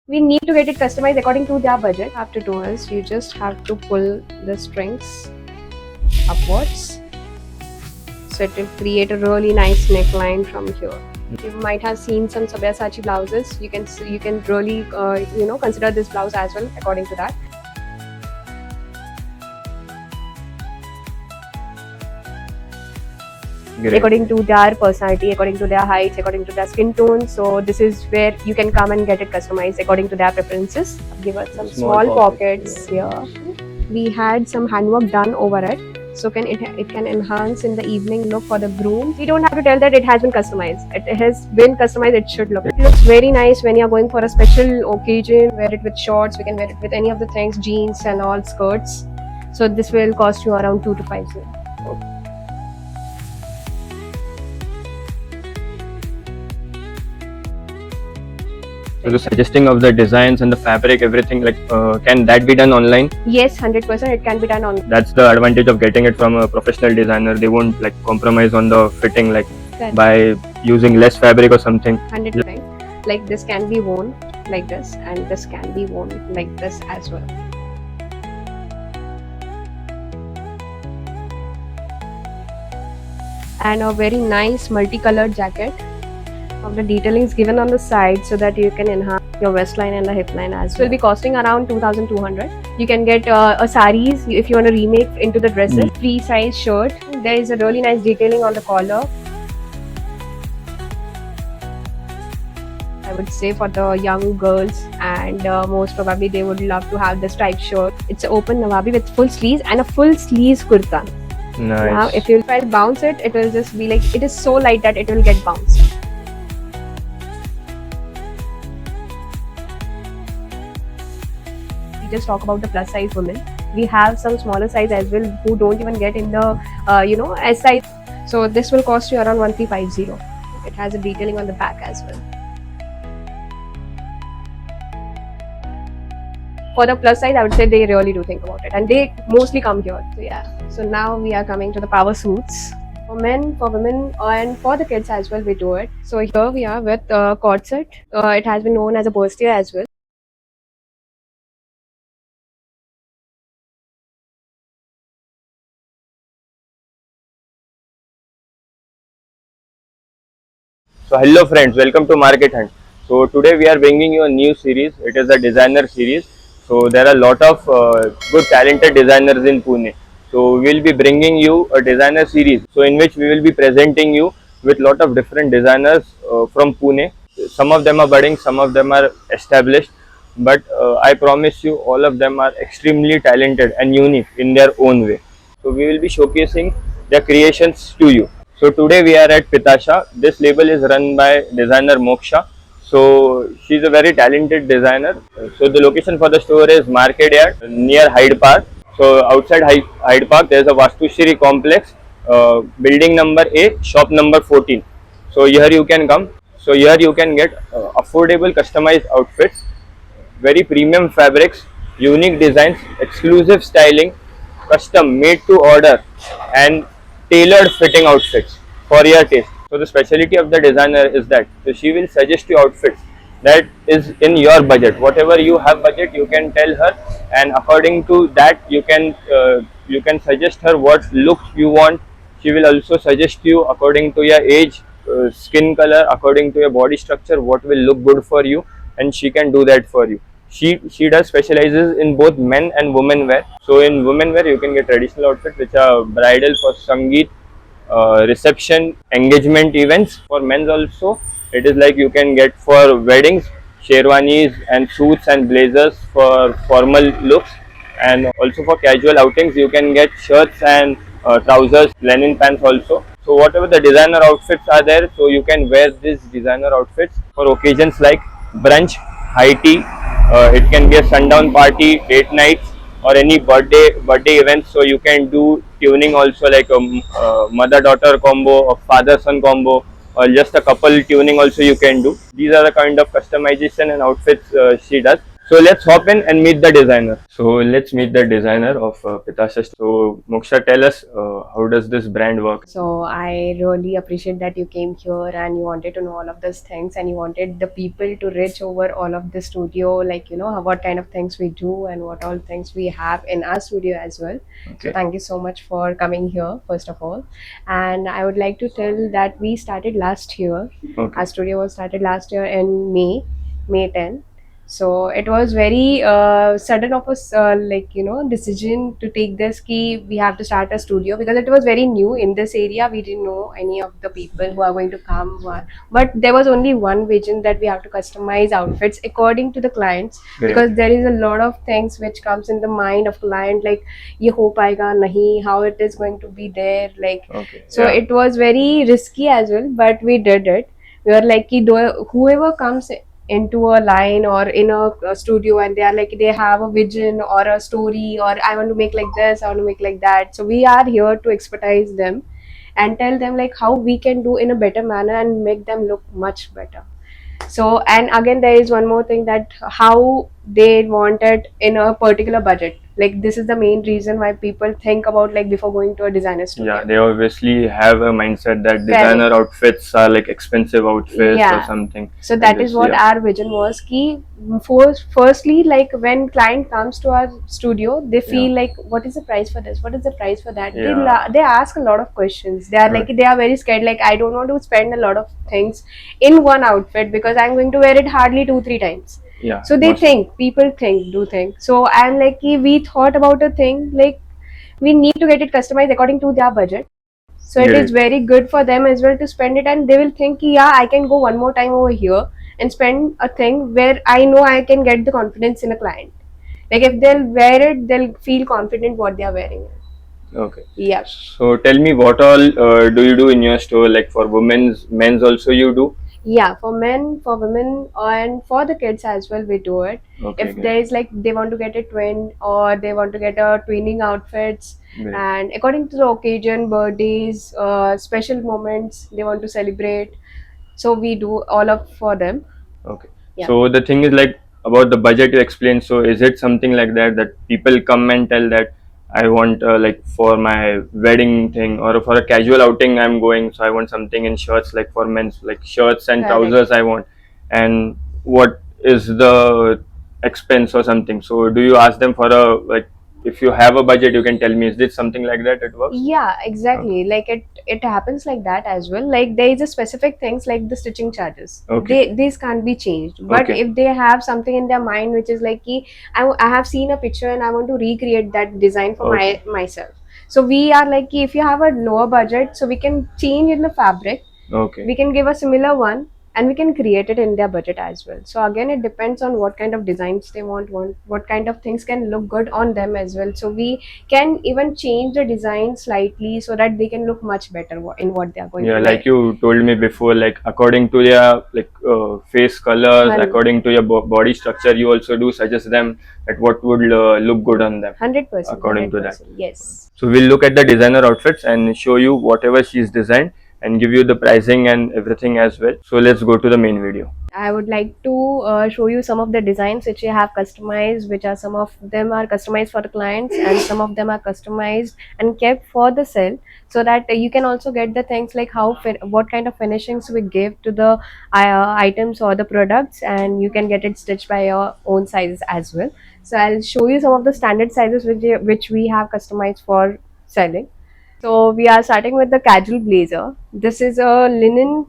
We need to get it customized according to their budget. What you have to do is you just have to pull the strings upwards, so it will create a really nice neckline from here. You might have seen some Sabyasachi blouses. You can really consider this blouse as well according to that. Great. According to their personality, according to their height, according to their skin tone. So this is where you can come and get it customized according to their preferences. Give us some small pockets here. We had some handwork done over it, so it can enhance in the evening look for the groom. We don't have to tell that it has been customized. It has been customized. It should look. It looks very nice when you're going for a special occasion. Wear it with shorts. We can wear it with any of the things, jeans and all, skirts. So this will cost you around 2 to 5 0. So the suggesting of the designs and the fabric, everything, like can that be done online? Yes, 100% it can be done on. That's the advantage of getting it from a professional designer. They won't like compromise on the fitting, like Correct. by using less fabric or something. 100%. Like this can be worn like this, and this can be worn like this as well. And a very nice multicolored jacket. Of the detailing is given on the side so that you can enhance your waistline and the hip line as well. It will be costing around 2,200. You can get a saris if you want to remake into the dresses. Free size shirt. There is a really nice detailing on the collar. I would say for the young girls, and most probably they would love to have the striped shirt. It's an open nawabi with full sleeves and a full sleeves kurta. Nice. Now if you bounce it, it will just be like, it is so light that it will get bounced. We just talk about the plus size women. We have some smaller size as well who don't even get in the S size. So this will cost you around 1350. It has a detailing on the back as well. For the plus size, I would say they really do think about it, and they mostly come here. So yeah. So now we are coming to the power suits. For men, for women, and for the kids as well, we do it. So here we are with cord set. It has been known as a bustier as well. So hello friends, welcome to Market Hunt. So today we are bringing you a new series. It is a designer series. So there are a lot of good talented designers in Pune. So we will be bringing you a designer series. So in which we will be presenting you with lot of different designers from Pune. Some of them are budding, some of them are established. But I promise you, all of them are extremely talented and unique in their own way. So we will be showcasing their creations to you. So today we are at Pitasha. This label is run by designer Moksha. So she's a very talented designer. So the location for the store is Market Yard near Hyde Park. So outside Hyde Park there is a Vastu Shri complex, building number A, shop number 14. So here you can come. So here you can get affordable customized outfits, very premium fabrics, unique designs, exclusive styling, custom made to order, and tailored fitting outfits for your taste. So the specialty of the designer is that so she will suggest you outfits that is in your budget. Whatever you have budget, you can tell her, and according to that you can suggest her what look you want. She will also suggest you according to your age, skin color, according to your body structure, what will look good for you, and she can do that for you. She does specializes in both men and women wear. So in women wear you can get traditional outfits which are bridal for Sangeet, reception, engagement events. For men's also it is like you can get for weddings, sherwanis and suits and blazers for formal looks, and also for casual outings you can get shirts and trousers, linen pants also. So whatever the designer outfits are there, so you can wear these designer outfits for occasions like brunch, high tea, it can be a sundown party, date nights, or any birthday events. So you can do tuning also, like a mother daughter combo or father son combo, or just a couple tuning also you can do. These are the kind of customization and outfits she does. So let's hop in and meet the designer. So let's meet the designer of Pitasha. So Moksha, tell us how does this brand work? So I really appreciate that you came here and you wanted to know all of these things and you wanted the people to reach over all of the studio, like what kind of things we do and what all things we have in our studio as well. So Okay. thank you so much for coming here, first of all. And I would like to tell that we started last year. Okay. Our studio was started last year in May 10. So it was very sudden of us, decision to take this key. We have to start a studio because it was very new in this area. We didn't know any of the people who are going to come. But there was only one vision that we have to customize outfits according to the clients, Great. because there is a lot of things which comes in the mind of client, like ye ho paega nahi, how it is going to be there, like. Okay. So Yeah. it was very risky as well, but we did it. We were like, whoever comes into a line or in a studio and they are like, they have a vision or a story, or I want to make like this, I want to make like that. So we are here to expertise them and tell them like how we can do in a better manner and make them look much better. So, and again, there is one more thing, that how they want it in a particular budget. Like, this is the main reason why people think about, like, before going to a designer studio. Yeah, they obviously have a mindset that Correct. designer outfits are like expensive outfits or Yeah. something. So that is Obviously, what yeah. our vision was. Ki firstly, like when client comes to our studio, they feel Yeah. like, what is the price for this? What is the price for that? Yeah. They ask a lot of questions. They are like, Right. they are very scared. Like, I don't want to spend a lot of things in one outfit because I'm going to wear it hardly 2-3 times. Yeah. So they mostly. think, people think, do think. So I'm like, we thought about a thing, like we need to get it customized according to their budget. So it is Great. very good for them as well to spend it, and they will think, yeah, I can go one more time over here and spend a thing where I know I can get the confidence in a client. Like if they'll wear it, they'll feel confident what they are wearing. Okay. Yeah. So tell me, what all do you do in your store? Like for men's also you do? Yeah, for men, for women, and for the kids as well, we do it. Okay. If Great. there is like they want to get a twin or they want to get a twinning outfits, Great. and according to the occasion, birthdays, special moments they want to celebrate, so we do all of for them. Okay. Yeah. So the thing is like about the budget you explained. So is it something like that people come and tell that I want like for my wedding thing or for a casual outing I'm going, so I want something in shirts, like for men's, like shirts and Correct. trousers I want, and what is the expense or something? So do you ask them for a, like, if you have a budget you can tell me, is this something like that it works? Yeah, exactly. Like it happens like that as well. Like there is a specific things like the stitching charges. Okay. These can't be changed. But Okay. if they have something in their mind which is like, ki, I have seen a picture and I want to recreate that design for Okay. myself. So we are like, ki, if you have a lower budget, so we can change in the fabric. Okay. We can give a similar one and we can create it in their budget as well. So again, it depends on what kind of designs they want, what kind of things can look good on them as well. So we can even change the design slightly so that they can look much better in what they are going Yeah, to like wear. you told me before, like according to their like face colors, Hun- according to your body structure, you also do suggest them that what would look good on them 100%. according to that. 100%. Yes. So we'll look at the designer outfits and show you whatever she's designed and give you the pricing and everything as well. So let's go to the main video. I would like to show you some of the designs which we have customized, which are, some of them are customized for the clients and some of them are customized and kept for the sale, so that you can also get the things like what kind of finishings we give to the items or the products, and you can get it stitched by your own sizes as well. So I'll show you some of the standard sizes which we have customized for selling. So we are starting with the casual blazer. This is a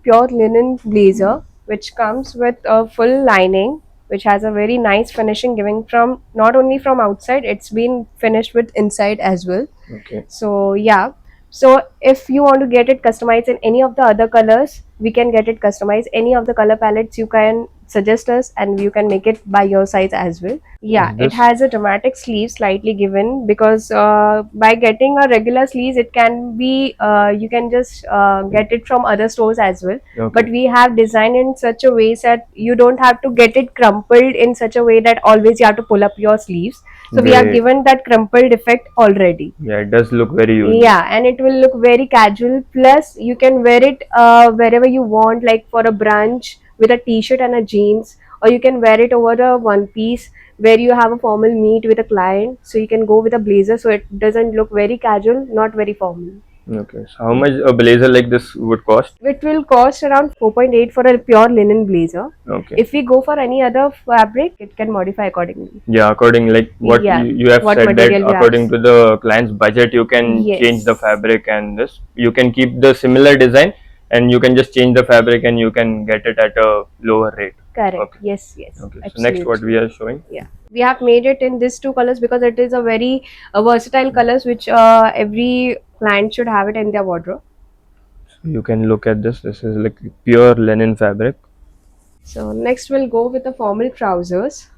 pure linen blazer, which comes with a full lining, which has a very nice finishing, giving from not only from outside, it's been finished with inside as well. Okay. So yeah. So if you want to get it customized in any of the other colors, we can get it customized. Any of the color palettes you can suggest us and you can make it by your size as well. Yeah, Is it this- has a dramatic sleeve slightly given, because by getting a regular sleeves, it can be you can just get it from other stores as well. Okay. But we have designed in such a way that you don't have to get it crumpled in such a way that always you have to pull up your sleeves. So we have Great. given that crumpled effect already. Yeah, it does look very unique. Yeah, and it will look very casual. Plus, you can wear it wherever you want, like for a brunch with a t-shirt and a jeans, or you can wear it over a one piece where you have a formal meet with a client. So you can go with a blazer, so it doesn't look very casual, not very formal. Okay. So how much a blazer like this would cost? It will cost around 4.8 for a pure linen blazer. Okay. If we go for any other fabric, it can modify accordingly. Yeah, according like what Yeah, you have what said that material we have. according to the client's budget, you can Yes. change the fabric and this. You can keep the similar design and you can just change the fabric and you can get it at a lower rate. Correct. Okay. Yes, yes. Okay. So Absolutely. next, what we are showing? Yeah, we have made it in these two colors because it is a very versatile colors which every client should have it in their wardrobe. So you can look at this. This is like pure linen fabric. So next we'll go with the formal trousers.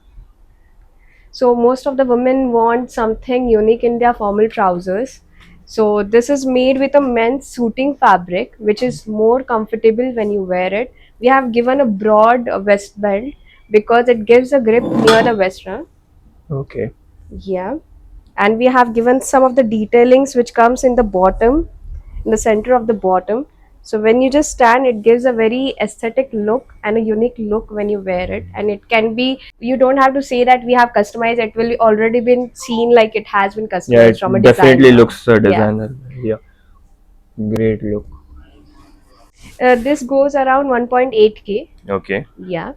So most of the women want something unique in their formal trousers. So this is made with a men's suiting fabric, which is more comfortable when you wear it. We have given a broad waist belt because it gives a grip near the waistline. Okay. Yeah, and we have given some of the detailings which comes in the bottom, in the center of the bottom. So when you just stand, it gives a very aesthetic look and a unique look when you wear it. And it can be, you don't have to say that we have customized, it will already been seen like it has been customized Yeah, it from a definitely designer. looks a designer. Yeah. Great look. This goes around 1.8k. Okay. Yeah.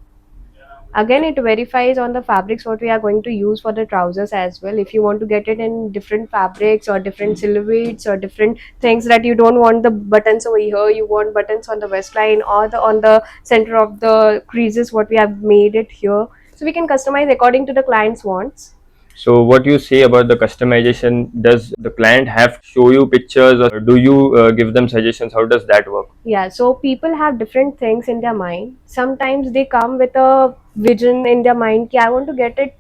Again, it verifies on the fabrics what we are going to use for the trousers as well. If you want to get it in different fabrics or different silhouettes or different things that you don't want the buttons over here, you want buttons on the waistline or the on the center of the creases, what we have made it here. So we can customize according to the client's wants. So what you say about the customization, does the client have to show you pictures or do you give them suggestions? How does that work? Yeah, so people have different things in their mind. Sometimes they come with a vision in their mind. Ki, I want to get it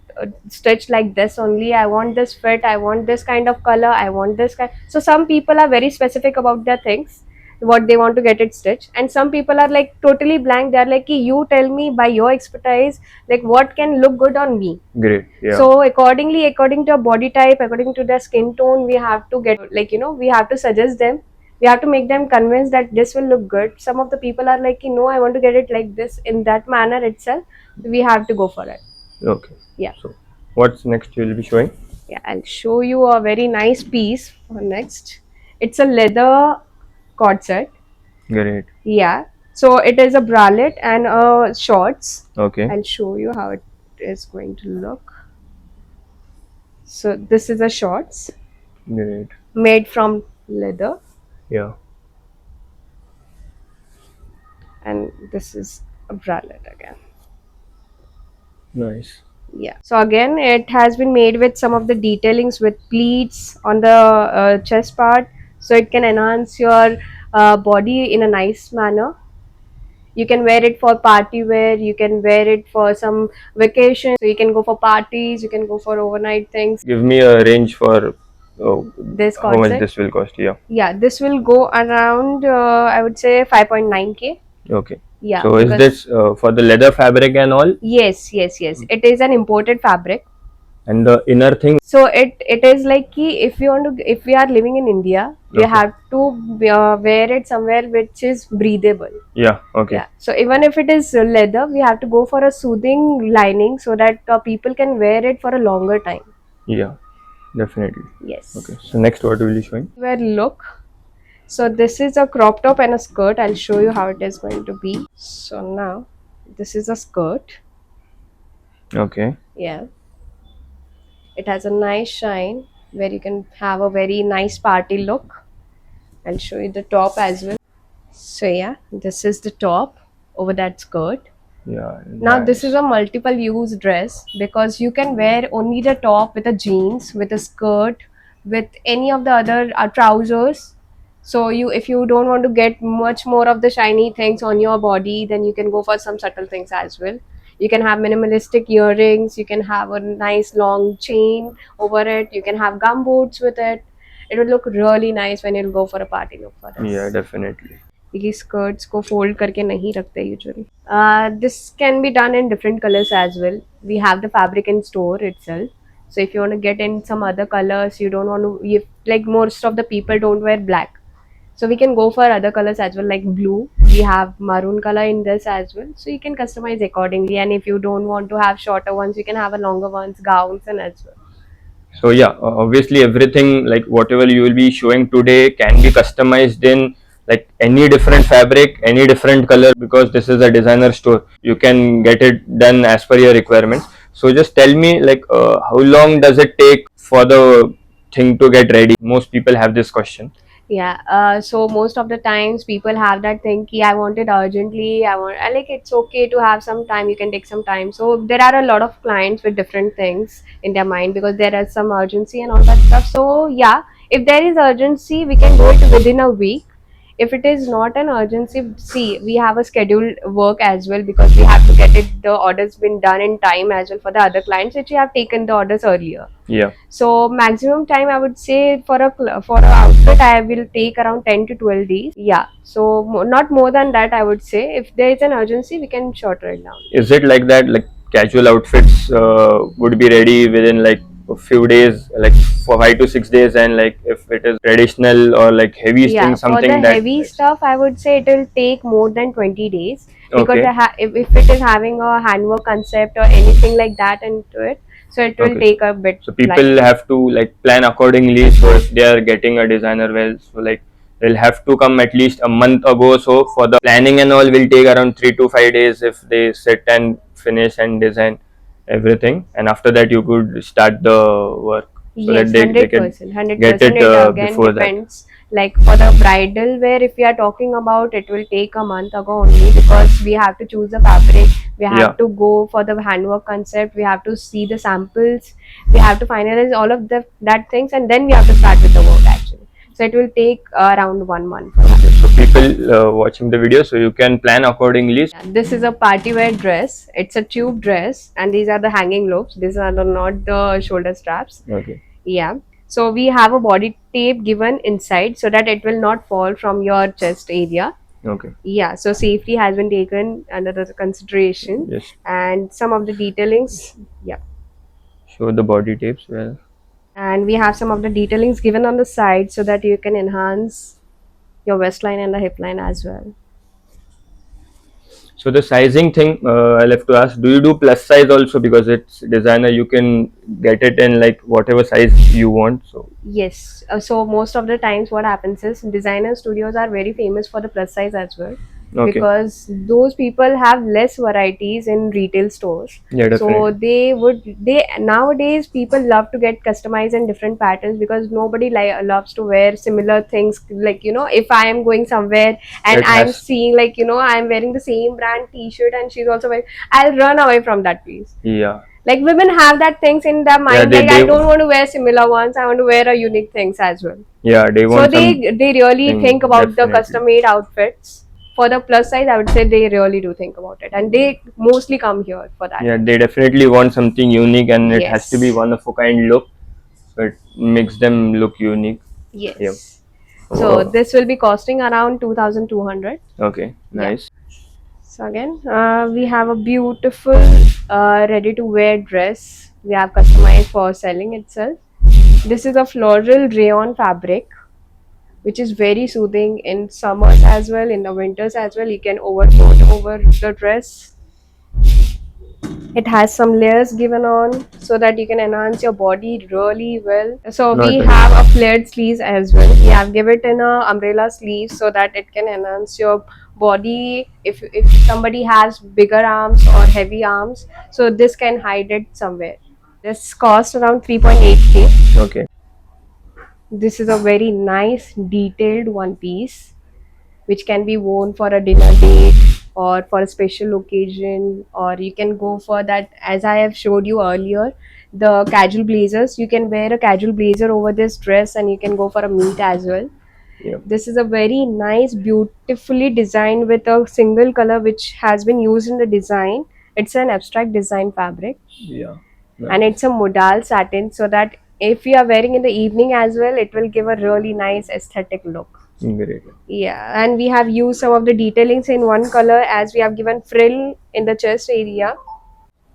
stitched like this only. I want this fit. I want this kind of color. I want this kind. So some people are very specific about their things, what they want to get it stitched, and some people are like totally blank. They're like, Ki, you tell me by your expertise, like what can look good on me. Great. Yeah. So accordingly, according to body type, according to their skin tone, we have to get we have to suggest them. We have to make them convinced that this will look good. Some of the people are like, no, I want to get it like this in that manner itself. We have to go for it. Okay. Yeah. So what's next you will be showing? Yeah, I'll show you a very nice piece for next. It's a leather cord set. Great. Yeah. So it is a bralette and a shorts. Okay. I'll show you how it is going to look. So this is a shorts Great. made from leather, Yeah. and this is a bralette again. Nice. Yeah, so again it has been made with some of the detailings with pleats on the chest part, so it can enhance your body in a nice manner. You can wear it for party wear, you can wear it for some vacation, so you can go for parties, you can go for overnight things. Give me a range for This how much concept, this will cost. Yeah. yeah, this will go around I would say 5.9k. Okay. Yeah, So is because- this for the leather fabric and all? yes, it is an imported fabric. And the inner thing? So it is like ki if you want to, if we are living in India, we Okay. have to wear it somewhere which is breathable. Yeah. Okay. Yeah. So even if it is leather, we have to go for a soothing lining so that people can wear it for a longer time. Yeah. Definitely. Yes. Okay. So next, what will you showing? Wear look. So this is a crop top and a skirt. I'll show you how it is going to be. So now this is a skirt. Okay. Yeah. It has a nice shine where you can have a very nice party look. I'll show you the top as well. So yeah, this is the top over that skirt. Yeah. Now this is a multiple use dress because you can wear only the top with a jeans, with a skirt, with any of the other trousers. So if you don't want to get much more of the shiny things on your body, then you can go for some subtle things as well. You can have minimalistic earrings, you can have a nice long chain over it, you can have gum boots with it. It will look really nice when you'll go for a party look for this. Yeah, definitely. ये skirts को fold करके नहीं रखते usually. This can be done in different colors as well. We have the fabric in store itself. So if you want to get in some other colors, you don't want to, like most of the people don't wear black. So we can go for other colors as well, like blue. We have maroon color in this as well. So you can customize accordingly. And if you don't want to have shorter ones, you can have a longer ones, gowns and as well. So yeah, obviously everything like whatever you will be showing today can be customized in like any different fabric, any different color, because this is a designer store. You can get it done as per your requirements. So just tell me like how long does it take for the thing to get ready? Most people have this question. Yeah. So most of the times people have that thing ki I want it urgently. I like it's okay to have some time. You can take some time. So there are a lot of clients with different things in their mind because there is some urgency and all that stuff. So yeah, if there is urgency, we can do it within a week. If it is not an urgency, see, we have a scheduled work as well because we have to get it the orders been done in time as well for the other clients which we have taken the orders earlier. Yeah. So maximum time I would say for a outfit I will take around 10 to 12 days. Yeah. So not more than that I would say. If there is an urgency, we can shorten it down. Is it like that? Like casual outfits would be ready within like a few days, like for 5 to 6 days, and like if it is traditional or like heavy Yeah, thing, for the something that. heavy stuff, I would say it will take more than 20 days because Okay. if it is having a handwork concept or anything like that into it, so it will Okay. take a bit. So people have to like plan accordingly. So if they are getting a designer, well, so like they'll have to come at least a month ago. So for the planning and all will take around 3 to 5 days if they sit and finish and design everything, and after that you could start the work so Yes, that they can 100%, 100%. get it It again before that. depends. Like for the bridal wear, if we are talking about, it will take a month ago only because we have to choose the fabric, we have Yeah. to go for the handwork concept, we have to see the samples, we have to finalize all of the that things, and then we have to start with the work actually. So it will take around 1 month for that. Okay. So people watching the video, so you can plan accordingly. Yeah, this is a party wear dress. It's a tube dress, and these are the hanging loops. These are not the shoulder straps. Okay. Yeah. So we have a body tape given inside so that it will not fall from your chest area. Okay. Yeah. So safety has been taken under the consideration, Yes. and some of the detailings. Yeah. Show the body tapes. Well. And we have some of the detailings given on the side so that you can enhance your waistline and the hip line as well. So the sizing thing, I'll have to ask, do you do plus size also? Because it's designer, you can get it in like whatever size you want. So Yes. So most of the times, what happens is designer studios are very famous for the plus size as well. okay. Because those people have less varieties in retail stores. Yeah, So definitely. they nowadays people love to get customized in different patterns because nobody loves to wear similar things. Like if I am going somewhere and It I'm has. seeing I'm wearing the same brand T-shirt and she's also wearing, I'll run away from that piece. Yeah. Like women have that things in their mind, they- like I they- don't want to wear similar ones, I want to wear a unique things as well. Yeah, they So want they really something think about the definitely. custom made outfits. For the plus size, I would say they really do think about it, and they mostly come here for that. Yeah, they definitely want something unique, and it has to be Yes. one of a kind look. So it makes them look unique. Yes. Yeah. So Wow. this will be costing around 2,200. Okay, Yeah. nice. So again, we have a beautiful ready-to-wear dress. We have customized for selling itself. This is a floral rayon fabric, which is very soothing in summers as well, in the winters as well. You can overcoat over the dress. It has some layers given on so that you can enhance your body really well. So Not we bad. have a flared sleeves as well. We have give it in a umbrella sleeve so that it can enhance your body. If somebody has bigger arms or heavy arms, so this can hide it somewhere. This cost around 3.8k. Okay. This is a very nice detailed one piece which can be worn for a dinner date or for a special occasion, or you can go for that, as I have showed you earlier, the casual blazers. You can wear a casual blazer over this dress and you can go for a meet as well. Yeah. This is a very nice, beautifully designed with a single color which has been used in the design. It's an abstract design fabric Yeah. and it's a modal satin, so that if you are wearing in the evening as well, it will give a really nice aesthetic look. Great. Yeah, and we have used some of the detailings in one color as we have given frill in the chest area.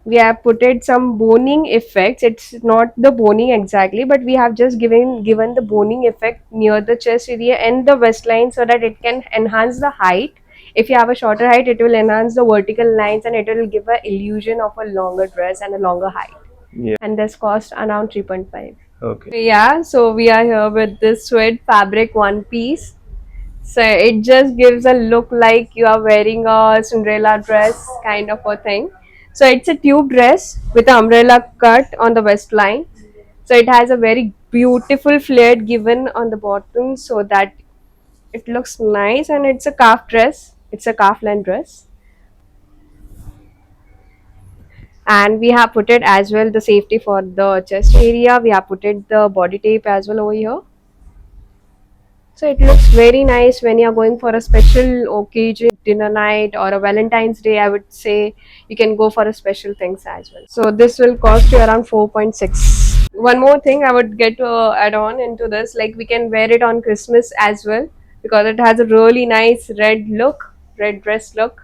We have put it some boning effects. It's not the boning exactly, but we have just given the boning effect near the chest area and the waistline so that it can enhance the height. If you have a shorter height, it will enhance the vertical lines and it will give a illusion of a longer dress and a longer height. Yeah. And this cost around 3.5. Okay. Yeah, so we are here with this sweat fabric one piece. So it just gives a look like you are wearing a Cinderella dress kind of a thing. So it's a tube dress with an umbrella cut on the waistline. So it has a very beautiful flare given on the bottom so that it looks nice, and it's a calf dress. It's a calf length dress. And we have put it as well the safety for the chest area. We have put it the body tape as well over here. So it looks very nice when you're going for a special occasion, dinner night or a Valentine's Day. I would say you can go for a special things as well. So this will cost you around 4.6. One more thing I would get to add on into this, like we can wear it on Christmas as well because it has a really nice red look, red dress look.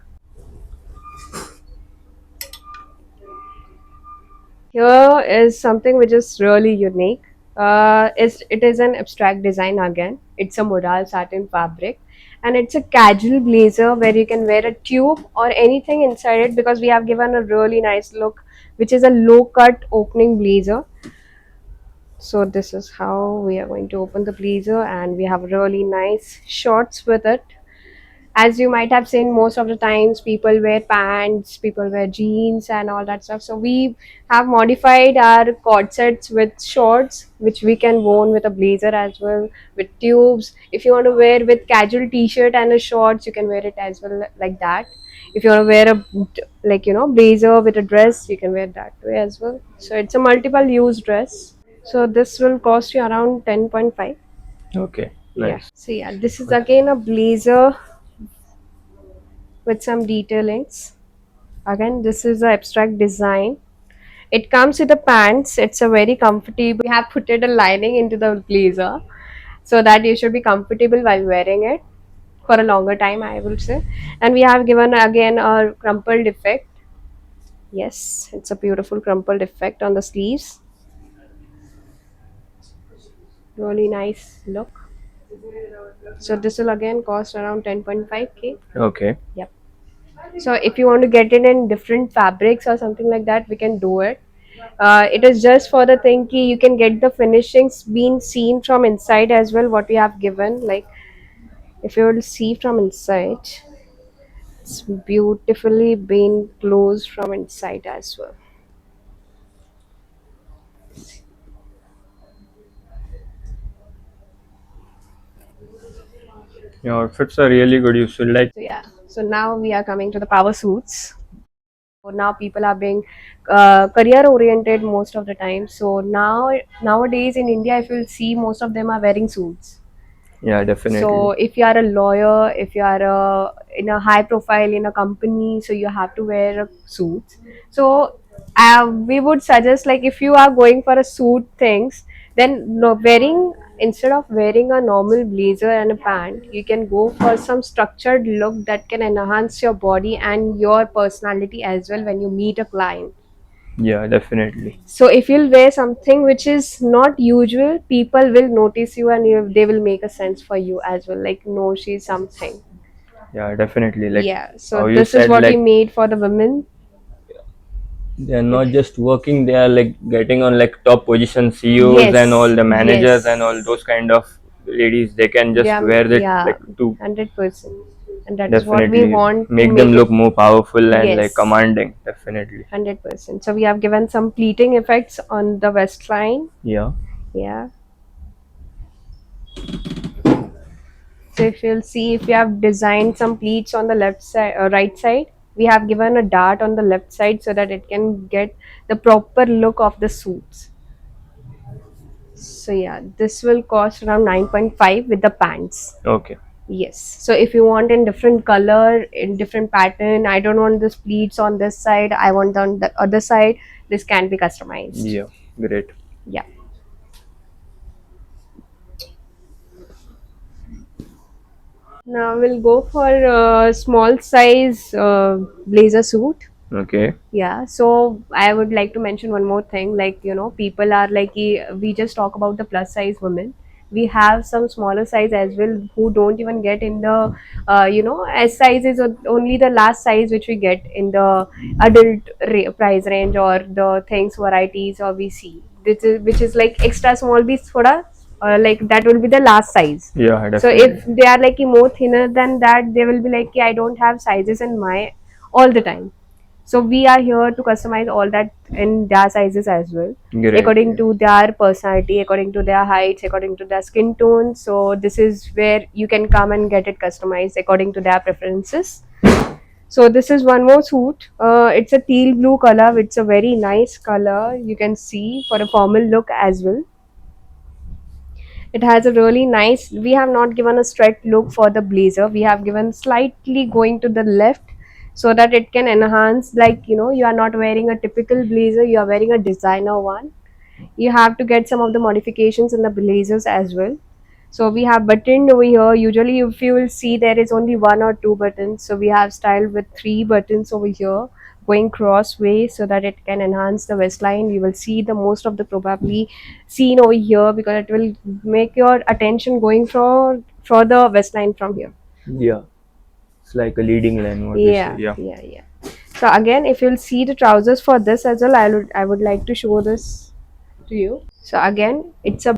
Here is something which is really unique. It is an abstract design again. It's a modal satin fabric, and it's a casual blazer where you can wear a tube or anything inside it because we have given a really nice look, which is a low cut opening blazer. So this is how we are going to open the blazer, and we have really nice shorts with it. As you might have seen, most of the times people wear pants, people wear jeans and all that stuff. So we have modified our cord sets with shorts which we can worn with a blazer as well, with tubes. If you want to wear with casual t-shirt and a shorts, you can wear it as well like that. If you want to wear a blazer with a dress, you can wear that way as well. So it's a multiple use dress. So this will cost you around 10.5. Okay. Yeah. Nice. So yeah, this is again a blazer with some detailings. Again, this is the abstract design. It comes with the pants. It's a very comfortable. We have put it a lining into the blazer so that you should be comfortable while wearing it for a longer time, I will say. And we have given again a crumpled effect. Yes, it's a beautiful crumpled effect on the sleeves. Really nice look. So this will again cost around 10.5k. Okay. Yep. So if you want to get it in different fabrics or something like that, we can do it. It is just for the thing ki you can get the finishings being seen from inside as well, what we have given. Like if you will see from inside, it's beautifully been closed from inside as well. Your outfits are really good. You should like. So yeah, so now we are coming to the power suits. So now people are being career oriented most of the time. So nowadays in India, if you'll see, most of them are wearing suits. Yeah, definitely. So if you are a lawyer, if you are in a high profile in a company, so you have to wear a suit. So we would suggest, like if you are going for a suit things, then no, wearing instead of wearing a normal blazer and a pant, you can go for some structured look that can enhance your body and your personality as well when you meet a client. Yeah, definitely. So if you'll wear something which is not usual, people will notice you, and they will make a sense for you as well. Like, no, she's something. Yeah, definitely. Like Yeah. So how you this is said, what we like made for the women. they are not just working; they are like getting on like top position CEOs and all Yes. the managers and all Yes. those kind of ladies. They can They just are, wear it yeah, like to 100%. And that is what we definitely want to make them make it. look more powerful and like Yes. commanding. Definitely. 100%. So we have given some pleating effects on the waistline. Yeah. Yeah. So if you'll see, if you have designed some pleats on the left side or right side, we have given a dart on the left side so that it can get the proper look of the suits. So yeah, this will cost around 9.5 with the pants. Okay. Yes. So if you want in different color, in different pattern, I don't want this pleats on this side, I want on the other side, this can be customized. Yeah. Great. Yeah. Now we'll go for a small size blazer suit. Okay. Yeah, so I would like to mention one more thing. Like, people are like, we just talk about the plus size women. We have some smaller size as well who don't even get in the, S size is only the last size which we get in the adult price range or the things varieties or we see. This is which is like extra small piece for us. Like that will be the last size. Yeah, So definitely. if they are like more thinner than that, they will be like, I don't have sizes in my all the time. So we are here to customize all that in their sizes as well, Great. according to their personality, according to their heights, according to their skin tone. So this is where you can come and get it customized according to their preferences. So this is one more suit. It's a teal blue color. It's a very nice color. You can see for a formal look as well. It has a really nice. We have not given a straight look for the blazer. We have given slightly going to the left so that it can enhance. Like you are not wearing a typical blazer. You are wearing a designer one. You have to get some of the modifications in the blazers as well. So we have buttoned over here. Usually, if you will see, there is only one or two buttons. So we have styled with three buttons over here, going cross way so that it can enhance the waistline. You will see the most of the probably seen over here because it will make your attention going for the waistline from here. Yeah, it's like a leading line, what we say. Yeah, Yeah. yeah, yeah. So again, if you'll see the trousers for this as well, I would like to show this to you. So again, it's a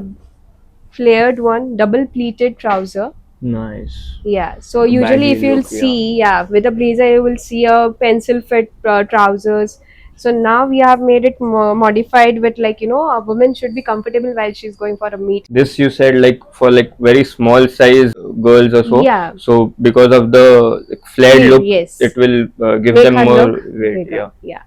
flared one, double pleated trouser. Nice. Yeah. So usually, Baggy if you'll look, yeah. see, yeah, with a blazer, you will see a pencil fit trousers. So now we have made it modified with like a woman should be comfortable while she's going for a meet. This you said like for like very small size girls or so. Yeah, So because of the like, flared flare. look, Yes, it will give make them her more look weight. bigger. Yeah. Yeah.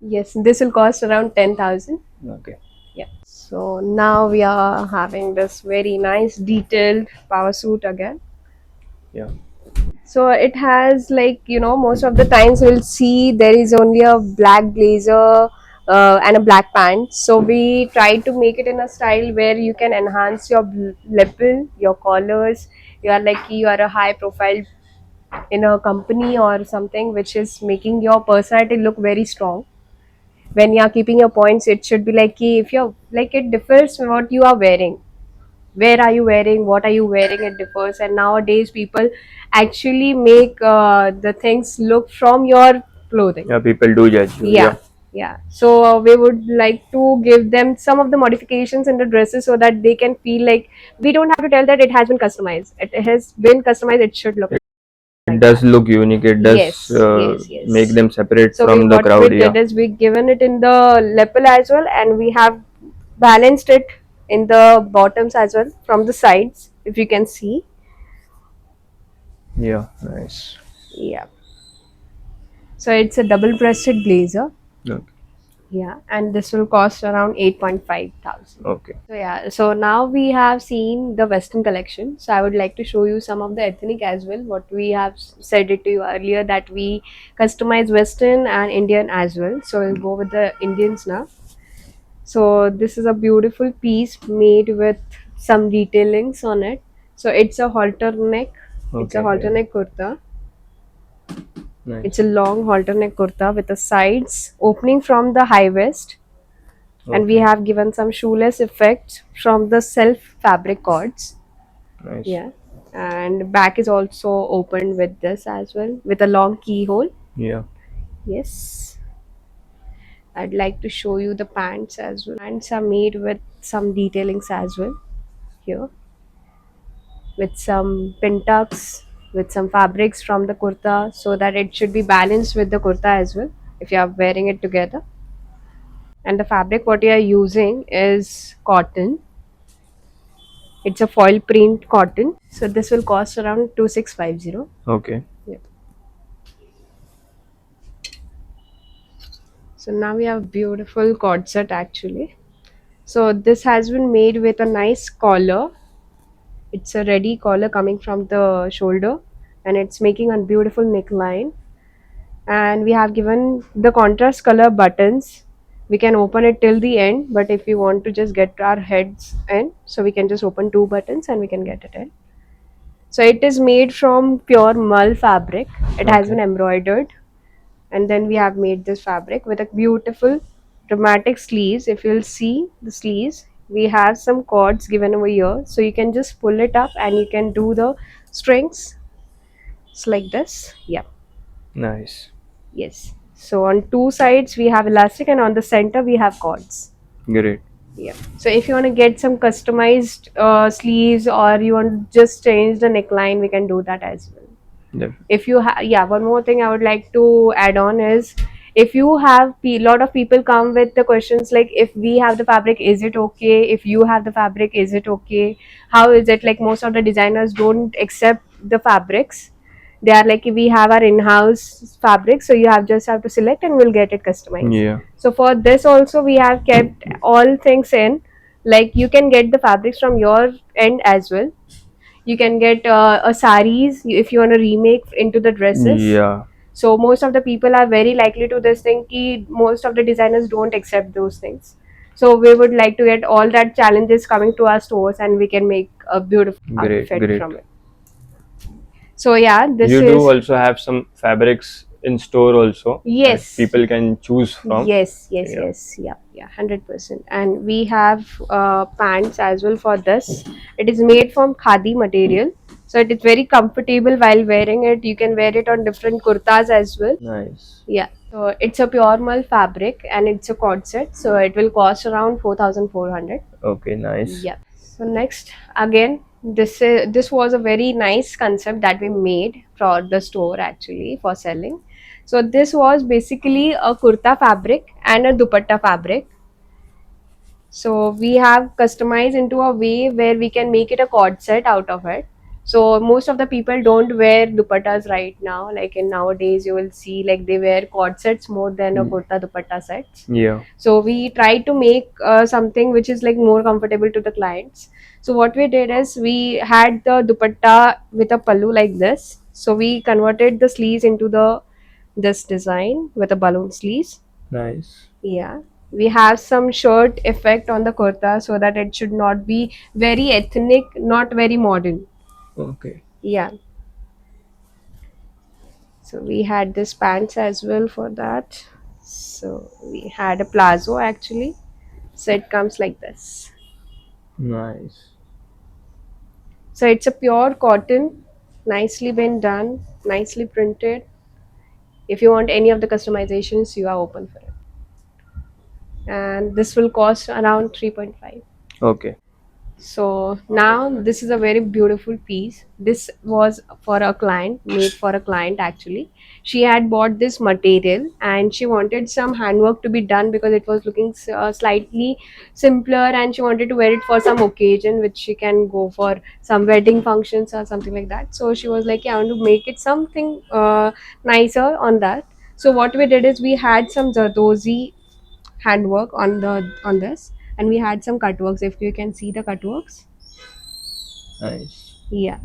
Yes, this will cost around 10,000. Okay. Yeah. So now we are having this very nice detailed power suit again. Yeah. So it has like most of the times we'll see there is only a black blazer and a black pant. So we try to make it in a style where you can enhance your lapel, your collars. You are a high profile in a company or something which is making your personality look very strong. When you are keeping your points, it should be like कि if you're like it differs what you are wearing, where are you wearing, what are you wearing, it differs. And nowadays people actually make the things look from your clothing. Yeah, people do judge you. Yeah, Yeah. yeah. So we would like to give them some of the modifications in the dresses so that they can feel like we don't have to tell that it has been customized. It has been customized. It should look It like does that. look unique. It does Yes, yes, make yes. them separate So we from the what we crowd. Yeah. did is we given it in the lapel as well, and we have balanced it in the bottoms as well from the sides. If you can see, Yeah. Nice. yeah. So it's a double-breasted blazer. Okay. Yeah, and this will cost around 8,500. Okay. So yeah, so now we have seen the Western collection. So I would like to show you some of the ethnic as well. What we have said it to you earlier that we customize Western and Indian as well. So we'll go with the Indians now. So this is a beautiful piece made with some detailings on it. So it's a halter neck. It's a Okay. halter Yeah. neck kurta. It's Nice. a long halter neck kurta with the sides opening from the high waist, and we Okay. have given some shoeless effect from the self fabric cords. Nice. Yeah, and back is also opened with this as well with a long keyhole. Yeah. Yes, I'd like to show you the pants as well. Pants are made with some detailings as well here, with some pin tucks, with some fabrics from the kurta so that it should be balanced with the kurta as well if you are wearing it together. And the fabric what you are using is cotton. It's a foil print cotton. So this will cost around 2650. Okay. Yeah. So now we have beautiful cord set actually. So this has been made with a nice collar. It's a ready collar coming from the shoulder, and it's making a beautiful neckline. And we have given the contrast color buttons. We can open it till the end, but if we want to just get our heads in, so we can just open two buttons and we can get it in. So it is made from pure mull fabric. It has Okay. been embroidered, and then we have made this fabric with a beautiful dramatic sleeves. If you'll see the sleeves, we have some cords given over here, so you can just pull it up and you can do the strings. It's like this. Yeah. Nice. Yes. So on two sides we have elastic, and on the center we have cords. Great. Yeah. So if you want to get some customized sleeves, or you want to just change the neckline, we can do that as well. Def- If you have, yeah, one more thing I would like to add on is, if you have a lot of people come with the questions like, if we have the fabric, is it okay? If you have the fabric, is it okay? How is it? Like, most of the designers don't accept the fabrics. They are like, we have our in-house fabric, so you have just have to select and we'll get it customized. Yeah. So for this also we have kept all things in, like you can get the fabrics from your end as well. You can get a saris if you want to remake into the dresses. Yeah. So most of the people are very likely to this thing ki most of the designers don't accept those things. So we would like to get all that challenges coming to our stores, and we can make a beautiful Great. outfit Great. from it. So yeah, this You is do also have some fabrics in store also. Yes. That people can choose from. Yes, Yeah. yeah, 100%. And we have pants as well for this. It is made from khadi material, so it is very comfortable while wearing it. You can wear it on different kurtas as well. Nice. Yeah, so it's a pure mull fabric and it's a cord set, so it will cost around 4,400. Okay. Nice. Yeah. So next, again, this was a very nice concept that we made for the store actually for selling. So this was basically a kurta fabric and a dupatta fabric. So we have customized into a way where we can make it a cord set out of it. So most of the people don't wear dupattas right now. Like in nowadays, you will see like they wear cord sets more than a kurta dupatta sets. Yeah. So we tried to make something which is like more comfortable to the clients. So what we did is we had the dupatta with a pallu like this. So we converted the sleeves into the this design with a balloon sleeves. Nice. Yeah. We have some shirt effect on the kurta so that it should not be very ethnic, not very modern. Okay. Yeah. So we had this pants as well for that. So we had a plazo actually. So it comes like this. Nice. So it's a pure cotton, nicely been done, nicely printed. If you want any of the customizations, you are open for it. And this will cost around 3.5. Okay. So now this is a very beautiful piece. This was for a client, made for a client actually. She had bought this material and she wanted some handwork to be done because it was looking slightly simpler, and she wanted to wear it for some occasion which she can go for some wedding functions or something like that. So she was like, yeah, I want to make it something nicer on that. So what we did is we had some Zardozi handwork on this, and we had some cutworks. If you can see the cutworks, Nice. yeah.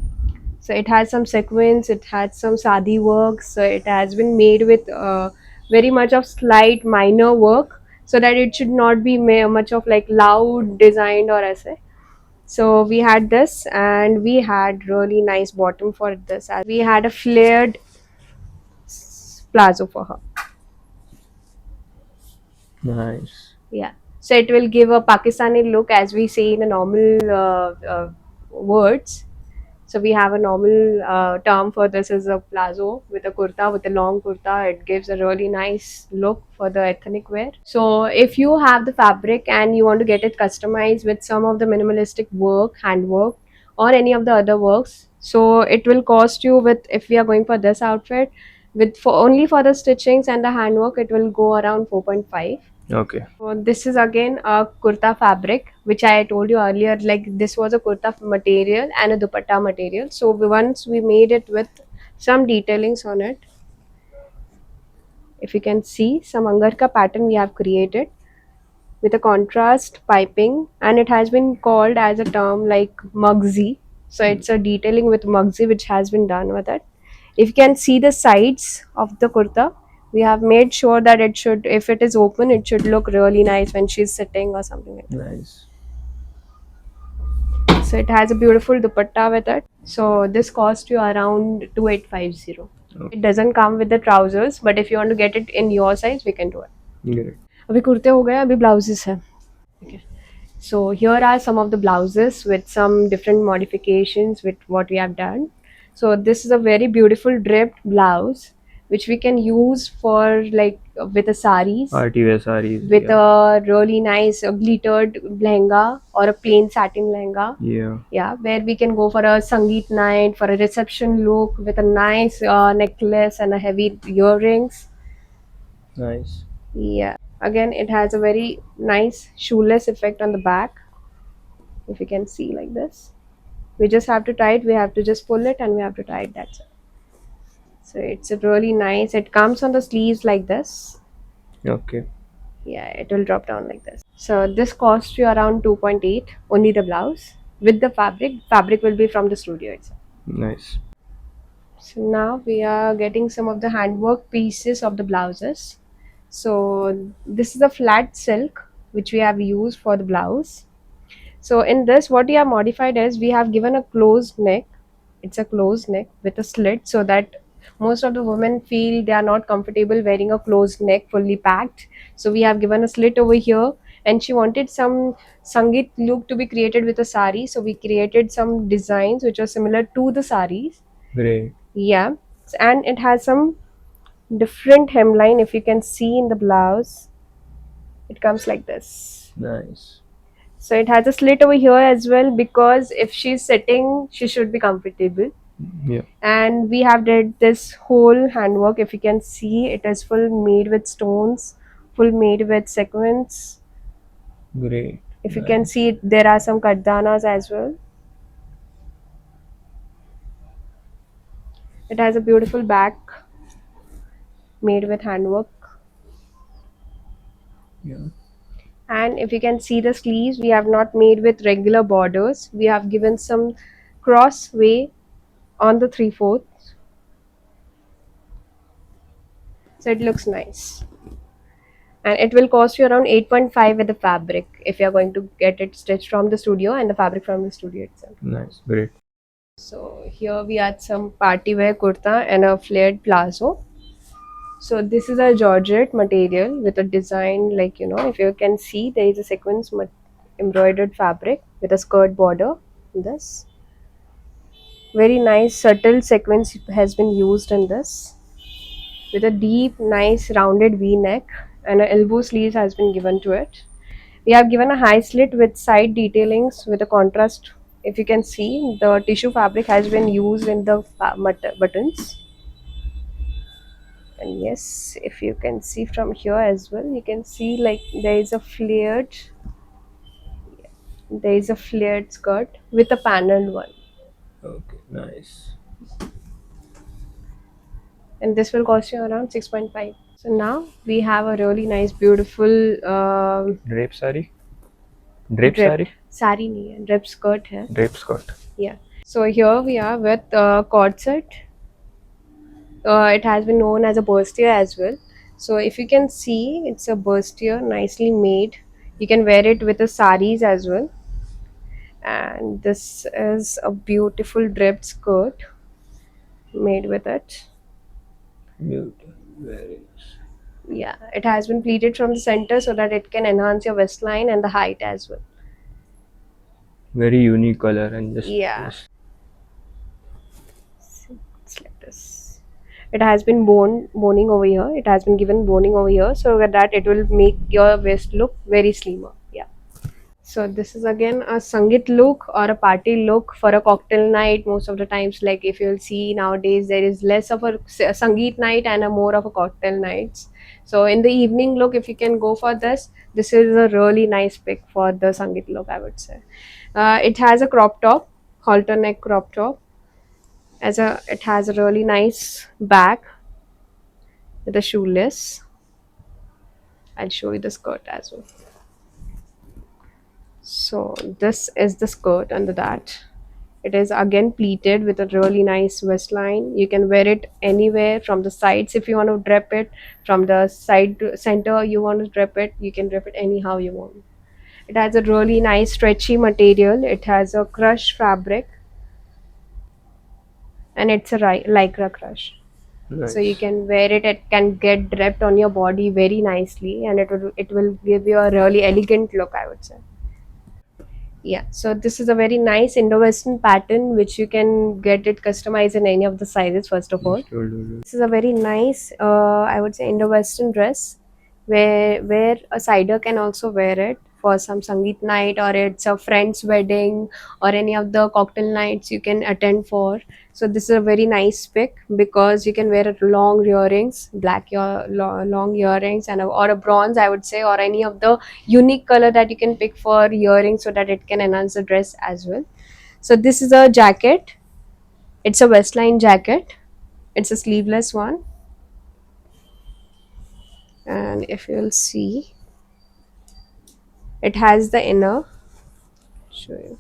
So it has some sequins, it had some sadi work. So it has been made with very much of slight minor work, so that it should not be much of like loud designed or essay. So we had this, and we had really nice bottom for this. We had a flared plazo for her. Nice. Yeah. So it will give a Pakistani look, as we say in a normal words. So we have a normal term for this is a plazo with a kurta, with a long kurta. It gives a really nice look for the ethnic wear. So if you have the fabric and you want to get it customized with some of the minimalistic work, handwork, or any of the other works, so it will cost you with, if we are going for this outfit, with for only for the stitchings and the handwork, it will go around 4.5. Okay. So this is again a kurta fabric, which I told you earlier. Like this was a kurta material and a dupatta material. So once we made it with some detailings on it, if you can see some angarka pattern we have created with a contrast piping, and it has been called as a term like mugzi. So it's a detailing with mugzi which has been done with it. If you can see the sides of the kurta, we have made sure that it should, if it is open, it should look really nice when she's sitting or something like that. Nice. So it has a beautiful dupatta with it. So this cost you around 2850. It doesn't come with the trousers, but if you want to get it in your size, we can do it. Great. अभी कुर्ते हो गए, अभी blouses हैं. Okay. So here are some of the blouses with some different modifications with what we have done. So this is a very beautiful draped blouse which we can use for like with a saris, Party wear sarees. with a really nice glittered lehenga or a plain satin lehenga. Yeah, where we can go for a sangeet night, for a reception look with a nice necklace and a heavy earrings. Nice. Yeah, again it has a very nice shoeless effect on the back, if you can see like this. We just have to tie it, we have to just pull it and we have to tie it, that's it. So it's a really nice, it comes on the sleeves like this. Okay. Yeah, it will drop down like this. So this costs you around 2.8, only the blouse. With the fabric will be from the studio itself. Nice. So now we are getting some of the handwork pieces of the blouses. So this is a flat silk which we have used for the blouse. So in this, what we have modified is we have given a closed neck. It's a closed neck with a slit, so that most of the women feel they are not comfortable wearing a closed neck fully packed. So we have given a slit over here, and she wanted some Sangeet look to be created with a sari. So we created some designs which are similar to the saris. Great. Yeah, and it has some different hemline. If you can see in the blouse, it comes like this. Nice. So it has a slit over here as well, because if she's sitting, she should be comfortable. Yeah. And we have did this whole handwork. If you can see, it is full made with stones, full made with sequins. Great. If you can see, there are some kardanas as well. It has a beautiful back made with handwork. Yeah. And if you can see the sleeves, we have not made with regular borders. We have given some cross way on the 3/4. So it looks nice. And it will cost you around 8.5 with the fabric if you're going to get it stitched from the studio and the fabric from the studio itself. Nice. Great. So here we had some party wear kurta and a flared palazzo. So this is a georgette material with a design, like, if you can see, there is a sequence embroidered fabric with a skirt border. This very nice subtle sequence has been used in this, with a deep nice rounded V neck, and an elbow sleeve has been given to it. We have given a high slit with side detailings with a contrast. If you can see, the tissue fabric has been used in the buttons. And yes, if you can see from here as well, you can see like there is a flared skirt with a paneled one. Okay. Nice. And this will cost you around 6.5. So now we have a really nice beautiful Drape sari. Drape sari. Sari nahi hai, drip skirt hai. Drape skirt. Yeah. So here we are with cord set. It has been known as a bustier as well. So if you can see, it's a bustier, nicely made. You can wear it with the saris as well. And this is a beautiful draped skirt made with it. Beautiful. Very nice. Yeah, it has been pleated from the center so that it can enhance your waistline and the height as well. Very unique color and just. Yeah. It's like this. It has been boning over here. It has been given boning over here, so that it will make your waist look very slimmer. Yeah. So this is again a Sangeet look or a party look for a cocktail night. Most of the times, like if you'll see nowadays, there is less of a Sangeet night and a more of a cocktail nights. So in the evening look, if you can go for this is a really nice pick for the Sangeet look, I would say. It has a crop top, halter neck crop top. It has a really nice back with a shoeless. I'll show you the skirt as well. So this is the skirt under that. It is again pleated with a really nice waistline. You can wear it anywhere from the sides if you want to drape it, from the side to center you want to drape it, you can drape it anyhow you want. It has a really nice stretchy material. It has a crush fabric, and it's a lycra crush. So you Nice. can wear it. It can get draped on your body very nicely, and it will give you a really elegant look, I would say. Yeah, so this is a very nice Indo-Western pattern which you can get it customized in any of the sizes, first of all. Yes, told you. This is a very nice, I would say, Indo-Western dress where a sider can also wear it for some Sangeet night, or it's a friend's wedding, or any of the cocktail nights you can attend for. So this is a very nice pick because you can wear it long earrings, long earrings, and or a bronze, I would say, or any of the unique color that you can pick for earrings so that it can enhance the dress as well. So this is a jacket. It's a Westline jacket. It's a sleeveless one, and if you'll see, it has the inner. Show you.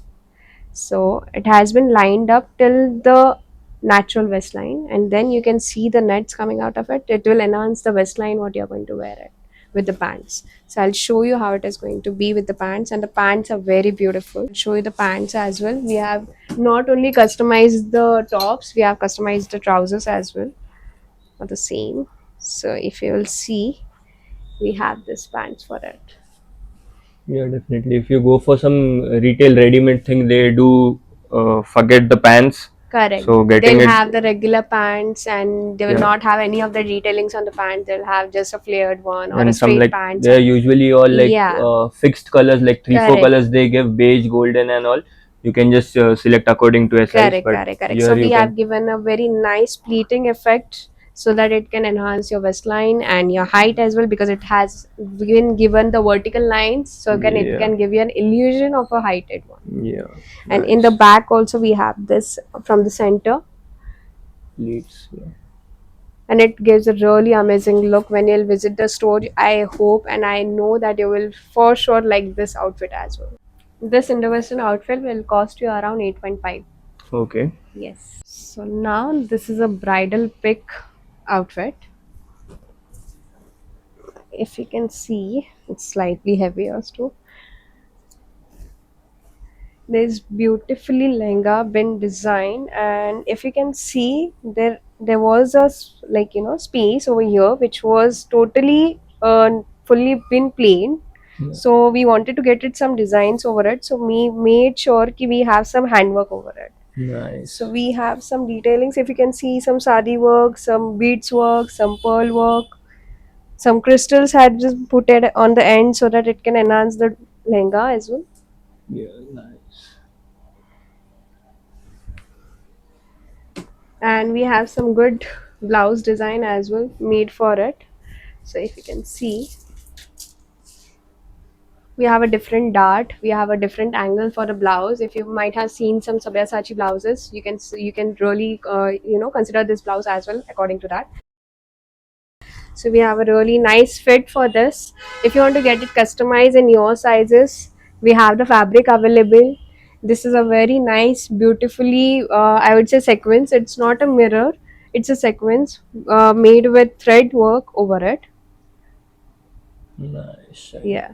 So it has been lined up till the natural waistline, and then you can see the nets coming out of it. It will enhance the waistline what you're going to wear it with the pants. So I'll show you how it is going to be with the pants, and the pants are very beautiful. I'll show you the pants as well. We have not only customized the tops, we have customized the trousers as well for the same. So if you will see, we have this pants for it. Yeah, definitely. If you go for some retail ready-made thing, they do forget the pants. Correct. So getting They'll it, have the regular pants and they will yeah, not have any of the detailings on the pants. They'll have just a flared one or a and some straight like pants. they're usually all like Yeah, fixed colors, like three, four correct. colors they give, beige, golden, and all. You can just select according to a size, Correct, but correct, correct. So here we you have can, given a very nice pleating effect so that it can enhance your waistline and your height as well, because it has been given the vertical lines, so again it yeah, can give you an illusion of a heighted one. yeah, And in the nice. back also we have this from the center, Pleats, yeah. and it gives a really amazing look when you'll visit the store. I hope and I know that you will for sure like this outfit as well. This Indo-Western outfit will cost you around 8.5. Okay. Yes. So now this is a bridal pick outfit. If you can see, it's slightly heavier too. There's beautifully lehenga been designed, and if you can see, there was a like space over here which was totally fully been plain. Yeah. So we wanted to get it some designs over it. So we made sure ki we have some handwork over it. So Nice. we have some detailings. If you can see, some sadi work, some beads work, some pearl work, some crystals had just put it on the end so that it can enhance the lehenga as well. Yeah, nice. And we have some good blouse design as well made for it. So if you can see, we have a different dart, we have a different angle for the blouse. If you might have seen some Sabyasachi blouses, you can really consider this blouse as well according to that. So we have a really nice fit for this. If you want to get it customized in your sizes, we have the fabric available. This is a very nice, beautifully, I would say, sequence. It's not a mirror, it's a sequence made with thread work over it. Nice. Yeah.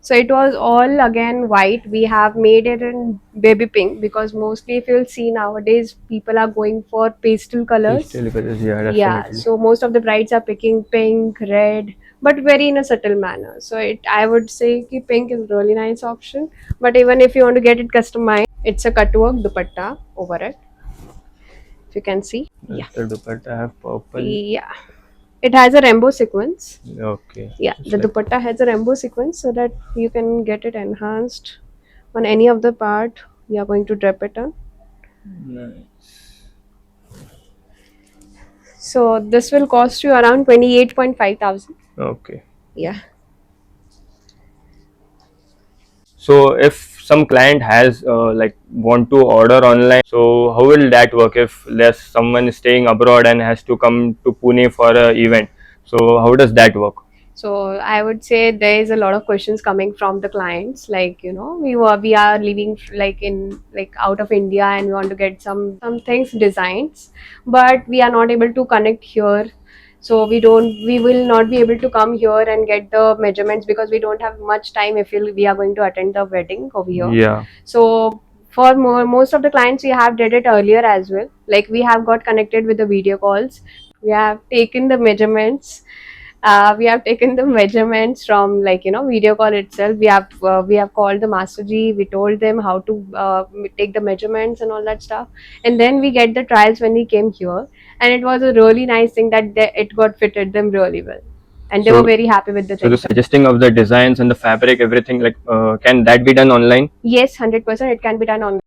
So it was all again white. We have made it in baby pink because mostly if you'll see nowadays people are going for pastel colors. Pastel colors, yeah, Yeah, definitely. so most of the brides are picking pink, red, but very in a subtle manner. So it, I would say ki pink is a really nice option. But even if you want to get it customized, it's a cut work dupatta over it. If you can see, yeah, The dupatta have purple. yeah, it has a rainbow sequence. Okay, Yeah, just the like dupatta has a rainbow sequence so that you can get it enhanced on any of the part you are going to drape it on. nice. So this will cost you around 28.5 thousand. Okay. Yeah. So if some client has like want to order online, so how will that work if there's someone staying abroad and has to come to Pune for a event? So how does that work? So I would say there is a lot of questions coming from the clients, like we are living like in like out of India and we want to get some things designs, but we are not able to connect here. So we will not be able to come here and get the measurements because we don't have much time if we are going to attend the wedding over here. Yeah. So For most of the clients, we have did it earlier as well. Like we have got connected with the video calls. We have taken the measurements. We have taken the measurements from, like, video call itself. We have called the master G. We told them how to take the measurements and all that stuff, and then we get the trials when we came here, and it was a really nice thing that it got fitted them really well, and they were So, very happy with the so the things. suggesting of the designs and the fabric, everything, like, can that be done online? Yes, 100%, it can be done online,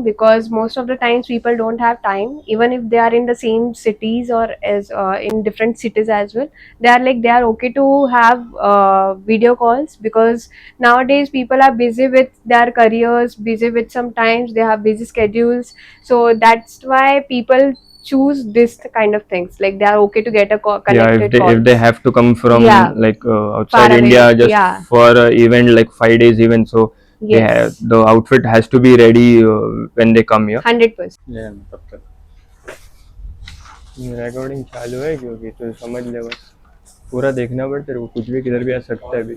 because most of the times people don't have time, even if they are in the same cities or as in different cities as well. They are okay to have video calls, because nowadays people are busy with their careers, busy with, sometimes they have busy schedules. So that's why people choose this kind of things, like they are okay to get a Yeah, if connected they calls. have to come from, Yeah, like, outside far India away. just Yeah. for a event like 5 days event, so they have Yes. the outfit has to be ready when they come here. 100%. Yeah, तब तक recording चालू है क्योंकि तो समझ ले बस पूरा देखना पड़ता है वो कुछ भी किधर भी आ सकता है अभी.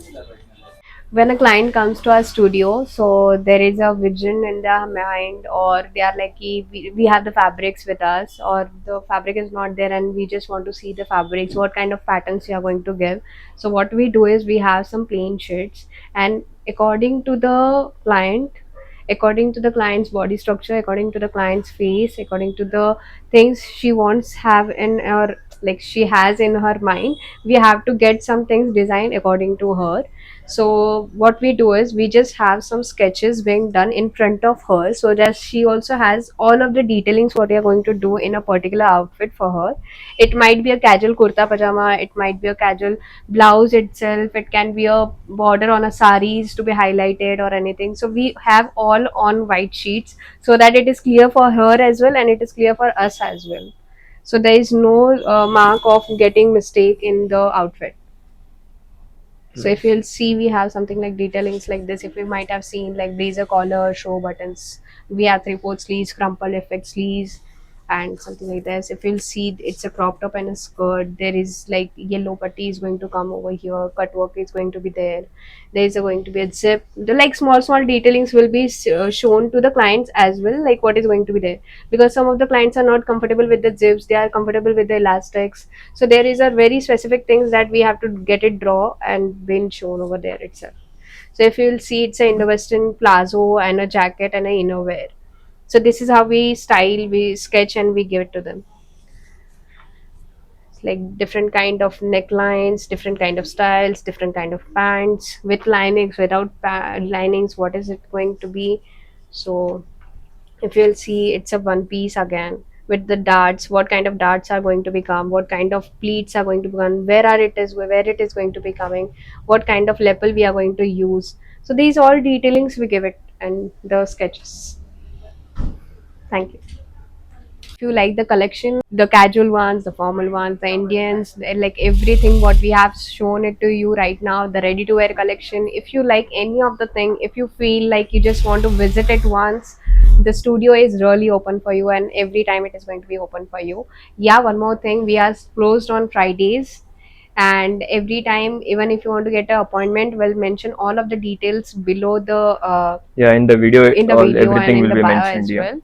When a client comes to our studio, so there is a vision in their mind, or they are like, we have the fabrics with us, or the fabric is not there and we just want to see the fabrics, what kind of patterns we are going to give. So what we do is we have some plain sheets, and according to the client's body structure, according to the client's face, according to the things she wants have in her, like she has in her mind, we have to get some things designed according to her. So what we do is we just have some sketches being done in front of her, so that she also has all of the detailings what we are going to do in a particular outfit for her. It might be a casual kurta pajama, it might be a casual blouse itself, it can be a border on a saris to be highlighted or anything. So we have all on white sheets, so that it is clear for her as well, and it is clear for us as well. So there is no mark of getting mistake in the outfit. So if you'll see, we have something like detailings like this. If you might have seen, like blazer collar, show buttons, we have 3/4 sleeves, crumple effect sleeves, and something like this. If you'll see, it's a crop top and a skirt. There is like yellow putty is going to come over here. Cut work is going to be there. There is going to be a zip. The like small detailings will be shown to the clients as well, like what is going to be there. Because some of the clients are not comfortable with the zips, they are comfortable with the elastics. So there is a very specific things that we have to get it draw and been shown over there itself. So if you'll see, it's a Indo-Western plazo and a jacket and a innerwear. So this is how we style, we sketch, and we give it to them. It's like different kind of necklines, different kind of styles, different kind of pants, with linings, without linings. What is it going to be? So if you'll see, it's a one piece again with the darts, what kind of darts are going to become, what kind of pleats are going to become, where it is going to be coming, what kind of lapel we are going to use. So these all detailings we give it, and the sketches. Thank you. If you like the collection, the casual ones, the formal ones, the Indians, like everything what we have shown it to you right now, the ready to wear collection. If you like any of the thing, if you feel like you just want to visit it once, the studio is really open for you, and every time it is going to be open for you. Yeah, one more thing, we are closed on Fridays, and every time, even if you want to get an appointment, we'll mention all of the details below the Yeah, in the video, in the all video and everything in will the be bio mentioned. as Yeah. well.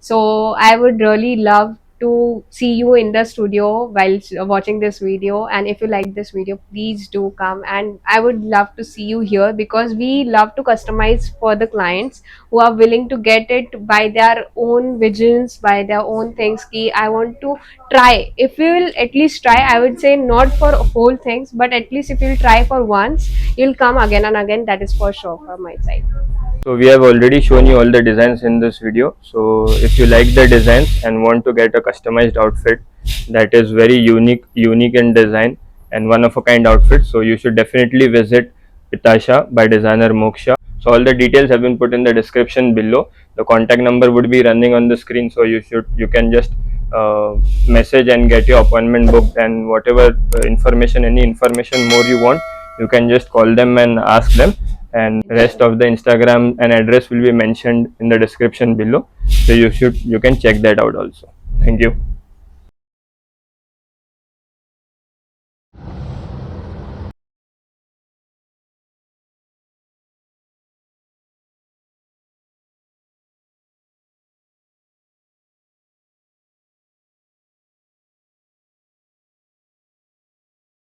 So I would really love to see you in the studio while watching this video. And if you like this video, please do come. And I would love to see you here, because we love to customize for the clients who are willing to get it by their own visions, by their own things. Ki I want to try. If you will at least try, I would say not for whole things, but at least if you'll try for once, you'll come again and again. That is for sure from my side. So we have already shown you all the designs in this video. So if you like the designs and want to get a customized outfit that is very unique in design and one of a kind outfit, so you should definitely visit Pitasha by designer Moksha. So all the details have been put in the description below. The contact number would be running on the screen, so you can just message and get your appointment booked, and whatever any information more you want, you can just call them and ask them, and rest of the Instagram and address will be mentioned in the description below, so you can check that out also. Thank you.